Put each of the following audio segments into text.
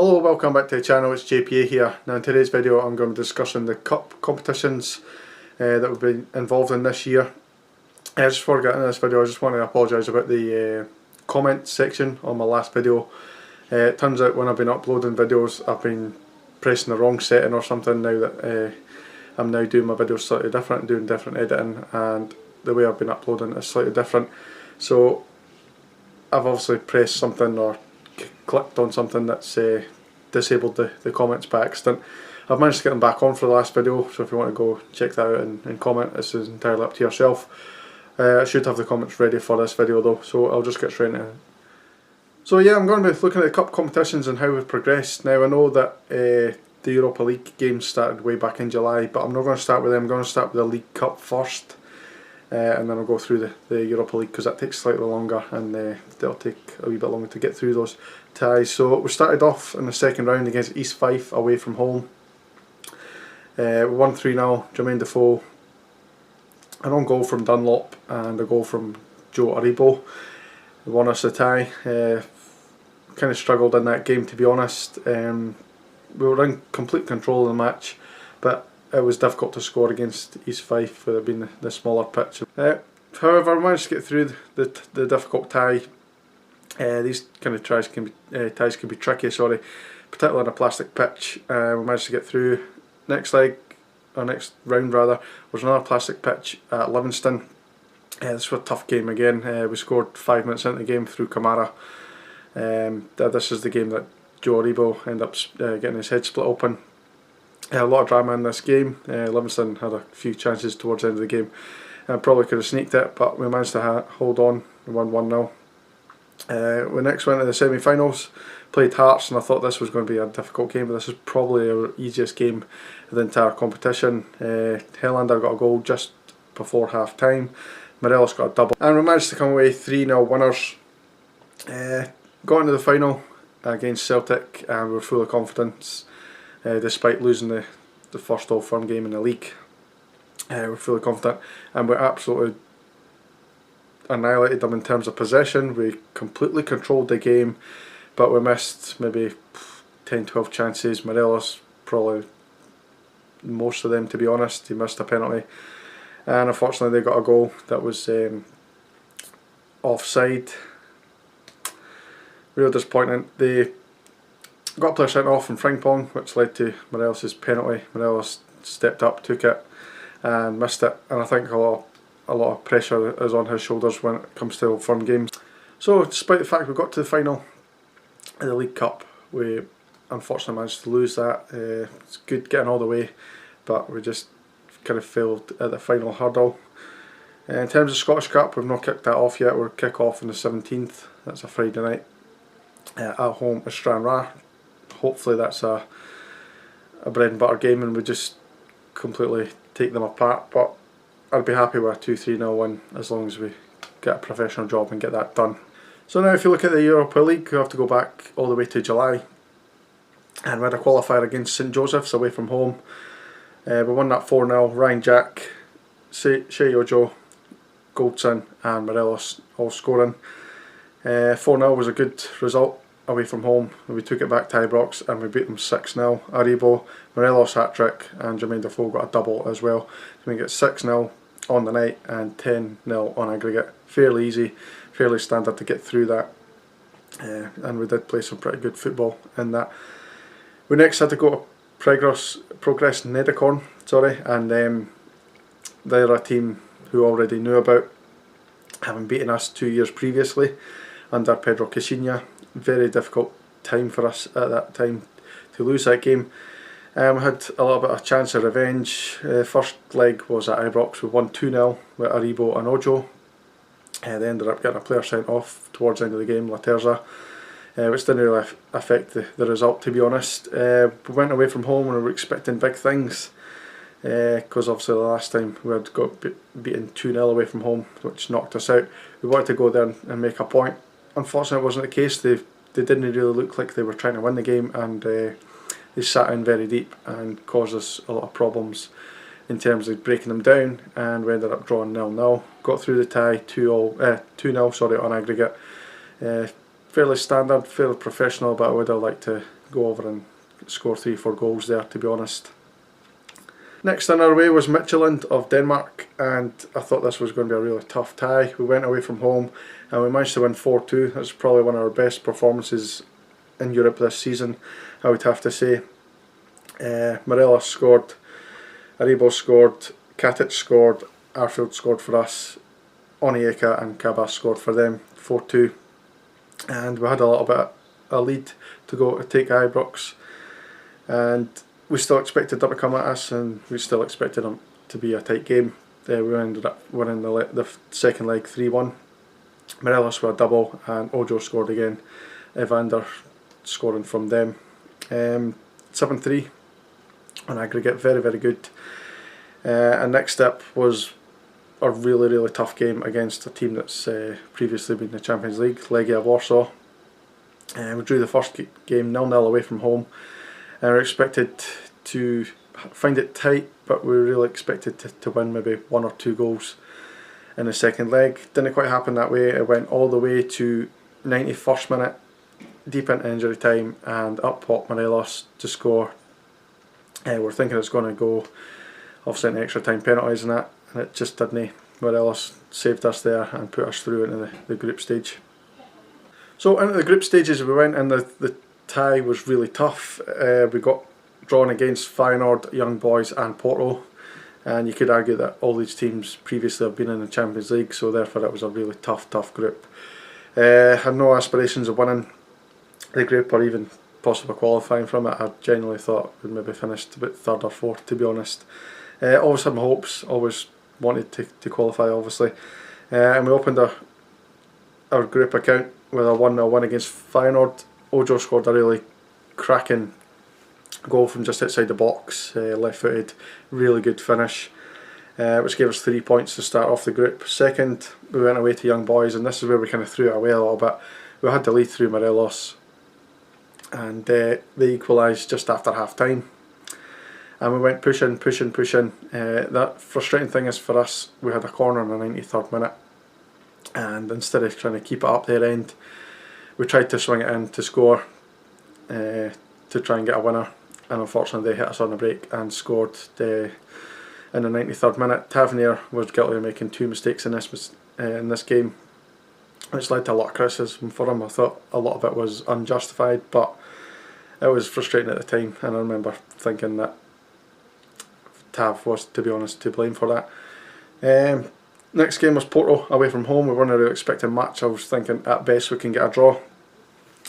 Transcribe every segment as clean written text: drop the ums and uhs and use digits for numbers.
Hello, welcome back to the channel. It's JPA here. Now in today's video I'm going to be discussing the cup competitions that we've been involved in this year. Just before getting into this video, I just want to apologise about the comment section on my last video. It turns out when I've been uploading videos I've been pressing the wrong setting or something now that I'm now doing my videos slightly different, doing different editing, and the way I've been uploading is slightly different. So I've obviously pressed something or clicked on something that's disabled the comments by accident. I've managed to get them back on for the last video, so if you want to go check that out and comment, this is entirely up to yourself. I should have the comments ready for this video though, so I'll just get straight into it. So yeah, I'm going to be looking at the cup competitions and how we've progressed. Now I know that the Europa League games started way back in July, but I'm not going to start with them. I'm going to start with the League Cup first. And then I'll go through the Europa League because that takes slightly longer, and they'll take a wee bit longer to get through those ties. So we started off in the second round against East Fife away from home. We won 3-0, Jermaine Defoe, an own goal from Dunlop and a goal from Joe Aribo. They won us the tie. Kind of struggled in that game, to be honest. We were in complete control of the match, but it was difficult to score against East Fife with it being the smaller pitch. However, I managed to get through the difficult tie. These kind of ties can be tricky, particularly on a plastic pitch. We managed to get through. Next round rather, was another plastic pitch at Livingston. This was a tough game again. We scored 5 minutes into the game through Kamara. This is the game that Joe Aribo ended up getting his head split open. A lot of drama in this game. Livingston had a few chances towards the end of the game and probably could have sneaked it, but we managed to hold on. We won 1-0. We next went to the semi-finals, played Hearts, and I thought this was going to be a difficult game, but this is probably our easiest game of the entire competition. Helander got a goal just before half time, Morelos got a double, and we managed to come away 3-0 winners. Got into the final against Celtic and we were full of confidence. Despite losing the first Old Firm game in the league, we're fully confident, and we absolutely annihilated them in terms of possession. We completely controlled the game, but we missed maybe 10-12 chances. Morelos probably most of them, to be honest. He missed a penalty, and unfortunately they got a goal that was offside. Real disappointing. They got a player sent off from Frimpong, which led to Morelos' penalty. Morelos stepped up, took it and missed it, and I think a lot of pressure is on his shoulders when it comes to Old Firm games. So despite the fact we got to the final of the League Cup, we unfortunately managed to lose that. It's good getting all the way, but we just kind of failed at the final hurdle. In terms of Scottish Cup, we've not kicked that off yet. We'll kick off on the 17th, that's a Friday night, at home at Stranraer. Hopefully that's a bread and butter game and we just completely take them apart, but I'd be happy with a 2-3-0 win as long as we get a professional job and get that done. So now if you look at the Europa League, we have to go back all the way to July, and we had a qualifier against St Joseph's away from home. We won that 4-0, Ryan Jack, Shea Ojo, Goldson and Morelos all scoring. 4-0 was a good result away from home. We took it back to Ibrox and we beat them 6-0. Aribo, Morelos hat-trick and Jermaine Defoe got a double as well. So we get 6-0 on the night and 10-0 on aggregate. Fairly easy, fairly standard to get through that, and we did play some pretty good football in that. We next had to go to Progress Nedicorn, and they're a team who already knew about having beaten us 2 years previously under Pedro Caixinha. Very difficult time for us at that time to lose that game. We had a little bit of chance of revenge. First leg was at Ibrox. We won 2-0 with Aribo and Ojo. They ended up getting a player sent off towards the end of the game, La Terza, which didn't really affect the result, to be honest. We went away from home and we were expecting big things, because obviously the last time we had got beaten 2-0 away from home, which knocked us out. We wanted to go there and make a point. Unfortunately it wasn't the case. They didn't really look like they were trying to win the game, and they sat in very deep and caused us a lot of problems in terms of breaking them down, and we ended up drawing 0-0. Got through the tie 2-0 on aggregate. Fairly standard, fairly professional, but I would have liked to go over and score 3-4 goals there, to be honest. Next in our way was Midtjylland of Denmark, and I thought this was going to be a really tough tie. We went away from home and we managed to win 4-2. That's probably one of our best performances in Europe this season, I would have to say. Morelos scored, Aribo scored, Katic scored, Arfield scored for us, Onyeka and Kabas scored for them, 4-2. And we had a little bit of a lead to go to take Ibrox, and we still expected them to come at us, and we still expected them to be a tight game. We ended up winning the second leg 3-1. Morelos with a double, and Ojo scored again. Evander scoring from them. 7-3 on aggregate, very, very good. And next up was a really, really tough game against a team that's previously been in the Champions League, Legia Warsaw. We drew the first game 0-0 away from home. We were expected to find it tight, but we really expected to win maybe 1 or 2 goals in the second leg. Didn't quite happen that way. It went all the way to 91st minute, deep into injury time, and up popped Morelos to score. We're thinking it's going to go obviously into extra time penalties and that, and it just didn't. Morelos saved us there and put us through into the group stage. So into the group stages we went, and the tie was really tough. We got drawn against Feyenoord, Young Boys and Porto, and you could argue that all these teams previously have been in the Champions League, so therefore it was a really tough group. Had no aspirations of winning the group or even possibly qualifying from it. I genuinely thought we'd maybe finished about 3rd or 4th, to be honest. Always had my hopes, always wanted to qualify obviously, and we opened our group account with a 1-0 win against Feyenoord. Ojo scored a really cracking goal from just outside the box, left footed, really good finish, which gave us 3 points to start off the group. Second, we went away to Young Boys, and this is where we kind of threw it away a little bit. We had the lead through Morelos, and they equalised just after half time, and we went pushing. That frustrating thing is for us, we had a corner in the 93rd minute, and instead of trying to keep it up their end, we tried to swing it in to score, to try and get a winner, and unfortunately they hit us on the break and scored in the 93rd minute. Tavernier was guilty of making 2 mistakes in this game, which led to a lot of criticism for him. I thought a lot of it was unjustified, but it was frustrating at the time, and I remember thinking that Tav was, to be honest, to blame for that. Next game was Porto away from home. We weren't really expecting much. I was thinking at best we can get a draw,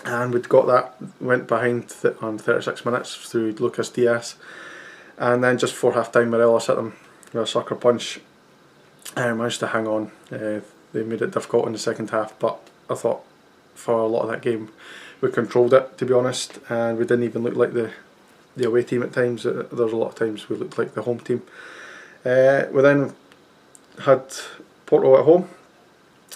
and we'd got that. Went behind on 36 minutes through Lucas Diaz, and then just before half time Morelos hit them with a sucker punch and managed to hang on. They made it difficult in the second half, but I thought for a lot of that game we controlled it, to be honest, and we didn't even look like the away team at times. There was a lot of times we looked like the home team. We then had Porto at home,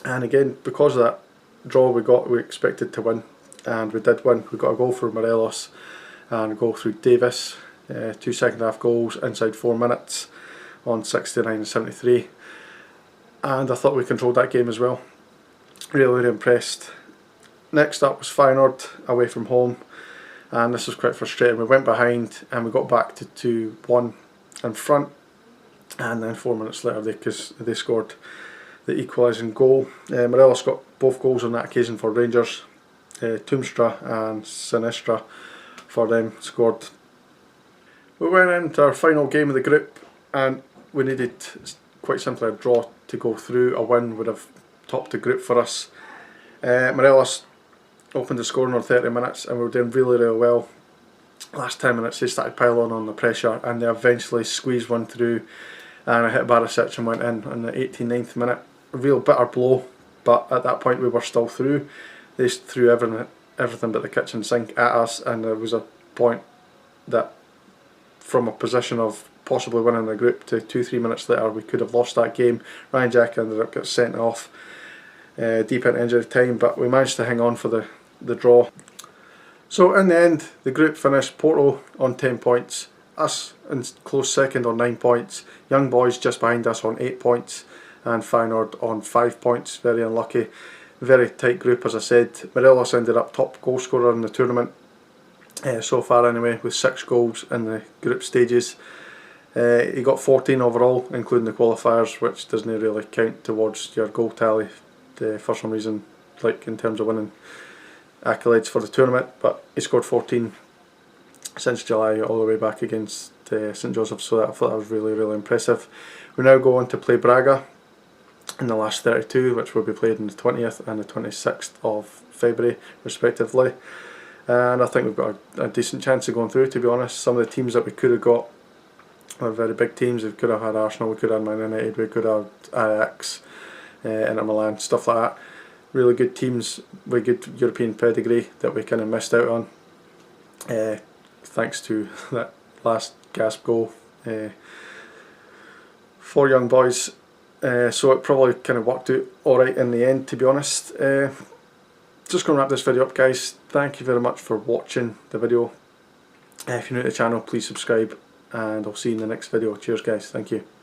and again, because of that draw we expected to win, and we did win. We got a goal for Morelos and a goal through Davis, 2 second half goals inside 4 minutes on 69 and 73, and I thought we controlled that game as well. Really impressed. Next up was Feyenoord away from home, and this was quite frustrating. We went behind and we got back to 2-1 in front, and then 4 minutes later they scored the equalising goal. Morelos got both goals on that occasion for Rangers. Toomstra and Sinistra for them scored. We went into our final game of the group, and we needed quite simply a draw to go through. A win would have topped the group for us. Morelos opened the scoring on 30 minutes, and we were doing really, really well. Last 10 minutes they started piling on the pressure, and they eventually squeezed one through, and I hit Barisic and went in the 89th minute. A real bitter blow, but at that point we were still through. They threw everything but the kitchen sink at us, and there was a point that from a position of possibly winning the group to 2-3 minutes later we could have lost that game. Ryan Jack ended up getting sent off deep into injury time, but we managed to hang on for the draw. So in the end the group finished Porto on 10 points, us in close second on 9 points, Young Boys just behind us on 8 points, and Feyenoord on 5 points. Very unlucky. Very tight group, as I said. Morelos ended up top goal scorer in the tournament, so far anyway, with 6 goals in the group stages. He got 14 overall, including the qualifiers, which doesn't really count towards your goal tally for some reason, like in terms of winning accolades for the tournament. But he scored 14 since July, all the way back against St Joseph's, so I thought that was really, really impressive. We now go on to play Braga in the last 32, which will be played on the 20th and the 26th of February respectively, and I think we've got a decent chance of going through, to be honest. Some of the teams that we could have got are very big teams. We could have had Arsenal, we could have had Man United, we could have Ajax, Inter Milan, stuff like that. Really good teams with good European pedigree that we kind of missed out on, thanks to that last gasp goal for young boys. So it probably kind of worked out alright in the end, to be honest. Just going to wrap this video up, guys. Thank you very much for watching the video. If you're new to the channel, please subscribe, and I'll see you in the next video. Cheers, guys. Thank you.